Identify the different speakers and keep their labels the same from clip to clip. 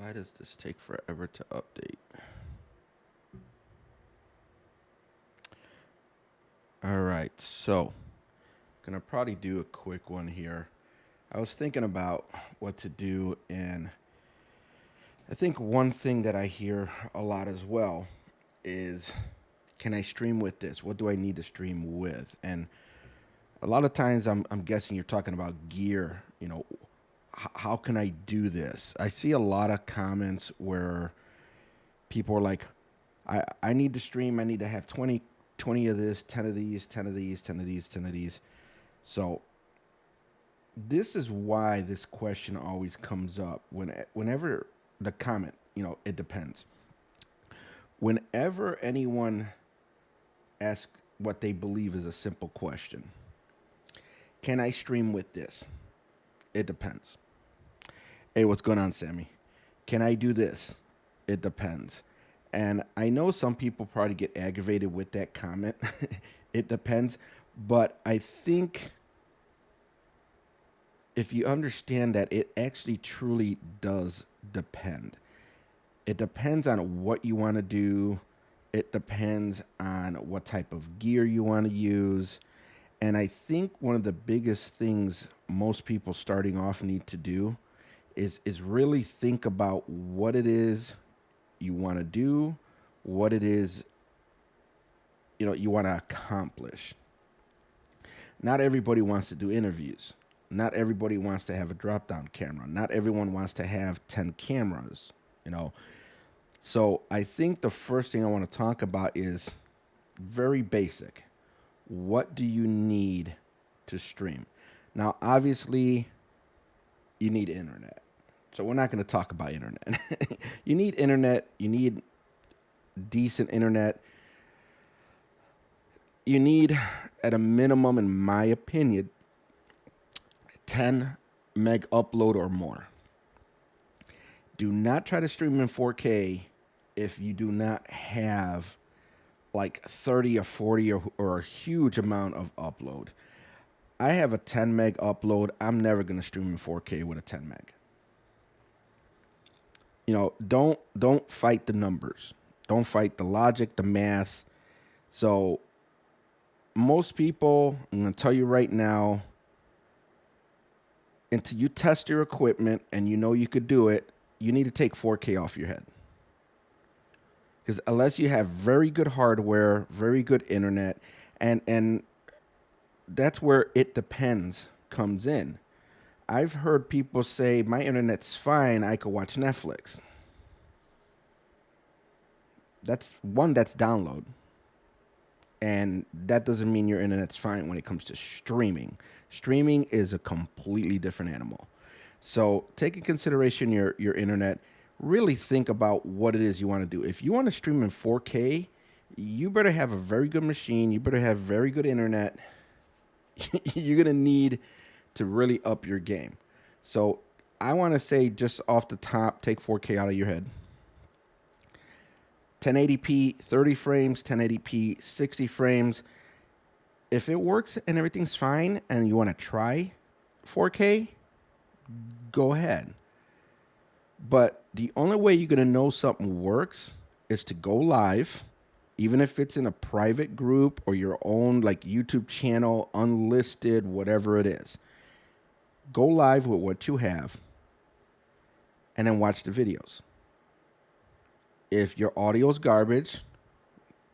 Speaker 1: Why does this take forever to update? All right, so gonna probably do a quick one here. I was thinking about what to do, and I think one thing that I hear a lot as well is, can I stream with this? What do I need to stream with? And a lot of times I'm guessing you're talking about gear. How can I do this? I see a lot of comments where people are like, I need to stream. I need to have 20 of this, 10 of these, 10 of these, 10 of these, 10 of these. So this is why this question always comes up whenever the comment, it depends. Whenever anyone asks what they believe is a simple question, can I stream with this? It depends. Hey, what's going on, Sammy? Can I do this? It depends. And I know some people probably get aggravated with that comment. It depends. But I think if you understand that it actually truly does depend. It depends on what you want to do. It depends on what type of gear you want to use. And I think one of the biggest things most people starting off need to do is really think about what it is you want to do, what it is you want to accomplish. Not everybody wants to do interviews. Not everybody wants to have a drop down camera. Not everyone wants to have 10 cameras, you know. So I think the first thing I want to talk about is very basic. What do you need to stream? Now, obviously, you need internet. So we're not going to talk about internet. You need internet. You need decent internet. You need, at a minimum, in my opinion, 10 meg upload or more. Do not try to stream in 4K if you do not have like 30 or 40 or a huge amount of upload. I have a 10 meg upload. I'm never going to stream in 4K with a 10 meg. Don't fight the numbers. Don't fight the logic, the math. So most people, I'm going to tell you right now, until you test your equipment and you know you could do it, you need to take 4K off your head. Because unless you have very good hardware, very good internet, and that's where it depends comes in. I've heard people say my internet's fine, I could watch Netflix. That's download. And that doesn't mean your internet's fine when it comes to streaming. Streaming is a completely different animal. So take in consideration your internet. Really think about what it is you want to do. If you want to stream in 4K, you better have a very good machine. You better have very good internet. You're going to need to really up your game. So I want to say just off the top, take 4K out of your head. 1080p 30 frames, 1080p 60 frames. If it works and everything's fine and you want to try 4K, go ahead. But the only way you're going to know something works is to go live, even if it's in a private group or your own like YouTube channel, unlisted, whatever it is. Go live with what you have and then watch the videos. If your audio's garbage,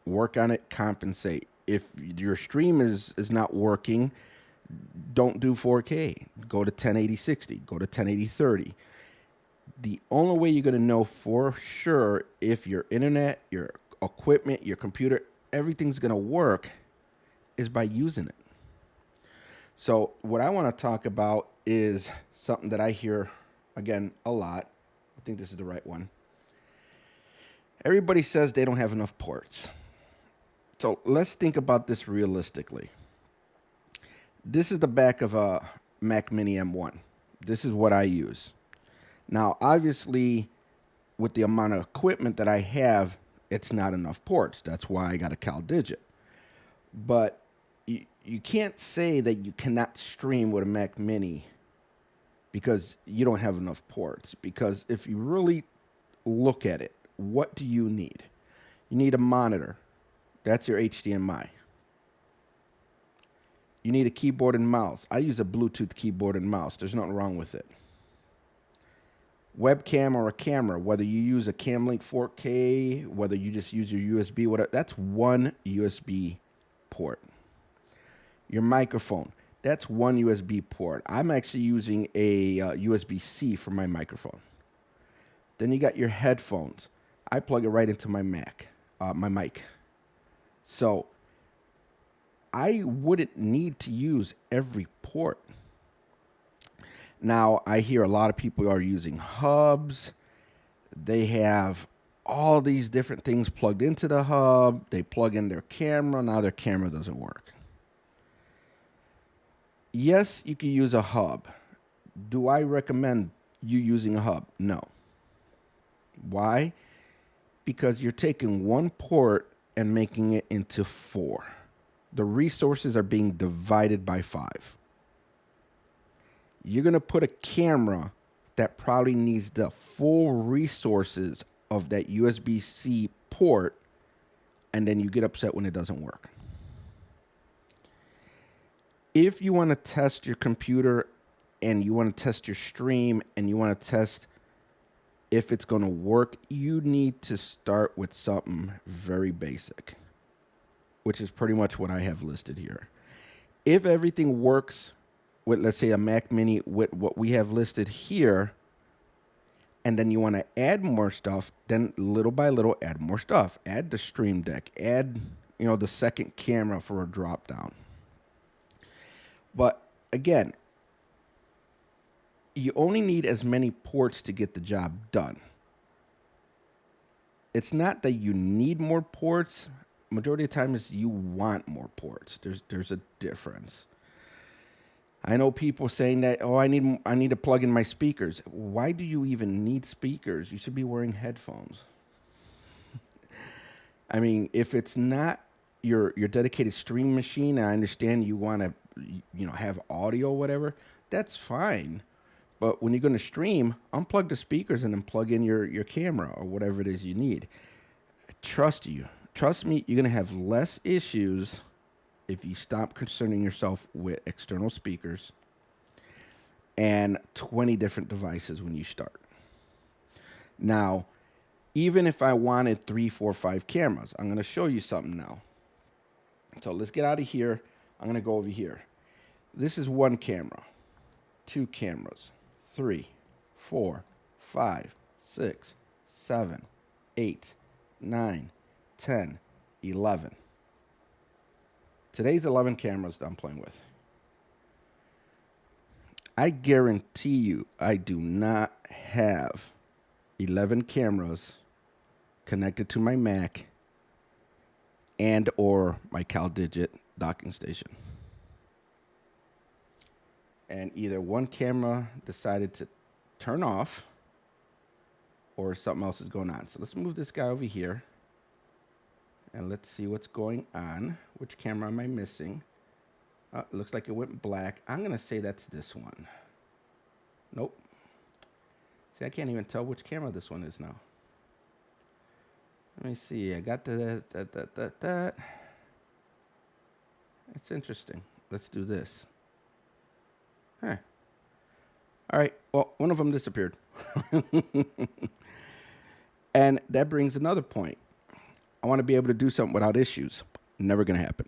Speaker 1: work on it, compensate. If your stream is not working, don't do 4K. Go to 1080 60, go to 1080 30. The only way you're going to know for sure if your internet, your equipment, your computer, everything's going to work is by using it. So, what I want to talk about is something that I hear, again, a lot. I think this is the right one. Everybody says they don't have enough ports. So, let's think about this realistically. This is the back of a Mac Mini M1. This is what I use. Now, obviously, with the amount of equipment that I have, it's not enough ports. That's why I got a CalDigit. But you can't say that you cannot stream with a Mac Mini because you don't have enough ports. Because if you really look at it. What do you need? You need a monitor. That's your HDMI. You need a keyboard and mouse. I use a Bluetooth keyboard and mouse. There's nothing wrong with it. Webcam or a camera, whether you use a CamLink 4K, whether you just use your USB, whatever, that's one USB port. Your microphone, that's one USB port. I'm actually using a USB-C for my microphone. Then you got your headphones. I plug it right into my my mic. So I wouldn't need to use every port. Now, I hear a lot of people are using hubs. They have all these different things plugged into the hub. They plug in their camera. Now their camera doesn't work. Yes, you can use a hub. Do I recommend you using a hub? No. Why? Because you're taking one port and making it into 4. The resources are being divided by 5. You're going to put a camera that probably needs the full resources of that USB-C port, and then you get upset when it doesn't work. If you want to test your computer and you want to test your stream and you want to test if it's going to work, you need to start with something very basic, which is pretty much what I have listed here. If everything works with, let's say, a Mac Mini with what we have listed here, and then you want to add more stuff, then little by little add more stuff. Add the Stream Deck, add, the second camera for a drop down. But again, you only need as many ports to get the job done. It's not that you need more ports. Majority of the time is you want more ports. There's a difference. I know people saying that, I need to plug in my speakers. Why do you even need speakers? You should be wearing headphones. I mean, if it's not your dedicated stream machine, I understand you want to have audio or whatever, that's fine. But when you're going to stream, unplug the speakers and then plug in your camera or whatever it is you need. Trust me, you're going to have less issues if you stop concerning yourself with external speakers and 20 different devices when you start. Now, even if I wanted 3, 4, 5 cameras, I'm going to show you something now. So let's get out of here. I'm going to go over here. This is one camera, 2 cameras, 3, 4, 5, 6, 7, 8, 9, 10, 11. Today's 11 cameras that I'm playing with. I guarantee you I do not have 11 cameras connected to my Mac and or my CalDigit docking station. And either one camera decided to turn off or something else is going on. So let's move this guy over here. And let's see what's going on. Which camera am I missing? It looks like it went black. I'm going to say that's this one. Nope. See, I can't even tell which camera this one is now. Let me see. I got that. It's interesting. Let's do this. Huh. All right. Well, one of them disappeared. And that brings another point. I want to be able to do something without issues. Never going to happen.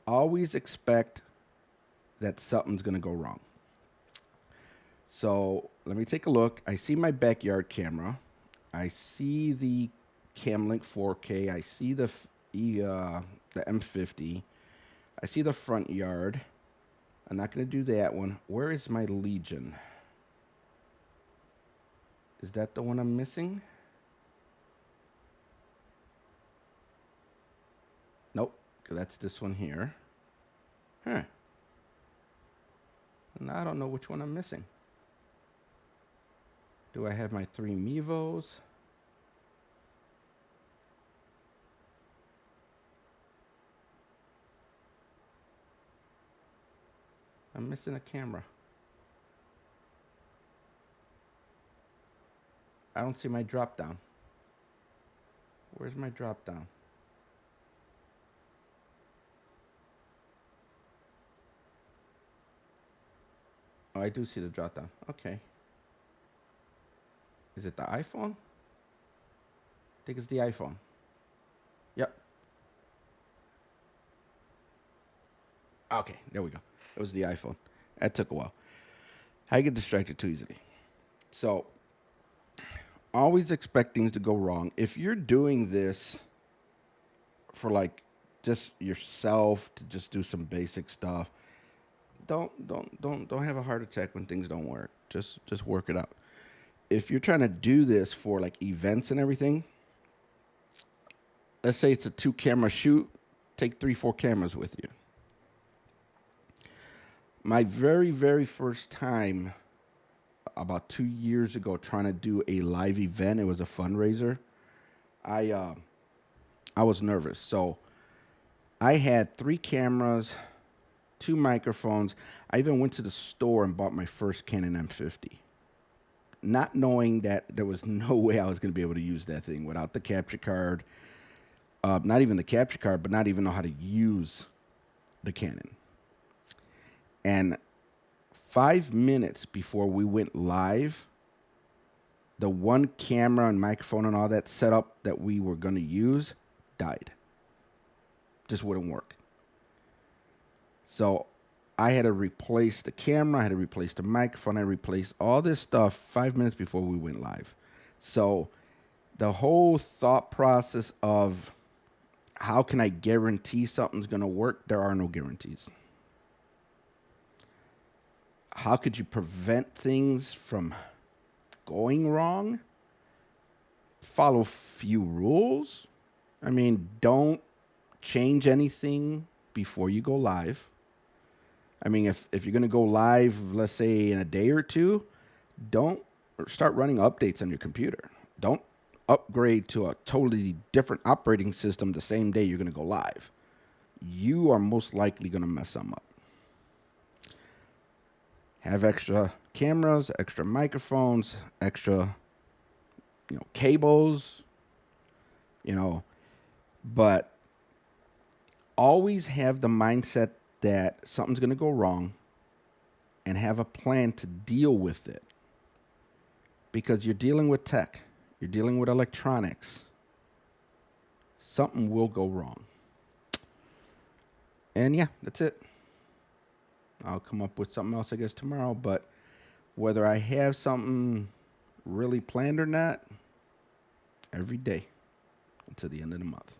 Speaker 1: Always expect that something's going to go wrong. So let me take a look. I see my backyard camera. I see the CamLink 4K. I see the M50. I see the front yard. I'm not going to do that one. Where is my Legion? Is that the one I'm missing? Nope, that's this one here. Huh. Now I don't know which one I'm missing. Do I have my 3 Mevos? I'm missing a camera. I don't see my drop down. Where's my drop down? Oh, I do see the drop down. Okay. Is it the iPhone? I think it's the iPhone. Yep. Okay, there we go. It was the iPhone. That took a while. I get distracted too easily. So, always expect things to go wrong. If you're doing this for like just yourself to just do some basic stuff, don't have a heart attack when things don't work. Just work it out. If you're trying to do this for like events and everything, let's say it's a 2 camera shoot, take 3 4 cameras with you. My very first time about 2 years ago trying to do a live event, it was a fundraiser. I uh i was nervous, so I had 3 cameras, 2 microphones. I even went to the store and bought my first Canon M50, not knowing that there was no way I was going to be able to use that thing without the capture card. Not even the capture card, but not even know how to use the Canon. And 5 minutes before we went live, the one camera and microphone and all that setup that we were going to use died. Just wouldn't work. So I had to replace the camera, I had to replace the microphone, I replaced all this stuff 5 minutes before we went live. So the whole thought process of how can I guarantee something's going to work? There are no guarantees. How could you prevent things from going wrong? Follow few rules. I mean, don't change anything before you go live. I mean, if you're going to go live, let's say in a day or two, don't start running updates on your computer. Don't upgrade to a totally different operating system the same day you're going to go live. You are most likely going to mess some up. Have extra cameras, extra microphones, extra, cables, you know, but always have the mindset that something's going to go wrong and have a plan to deal with it, because you're dealing with tech, you're dealing with electronics. Something will go wrong. And yeah, that's it. I'll come up with something else, I guess, tomorrow. But whether I have something really planned or not, every day until the end of the month.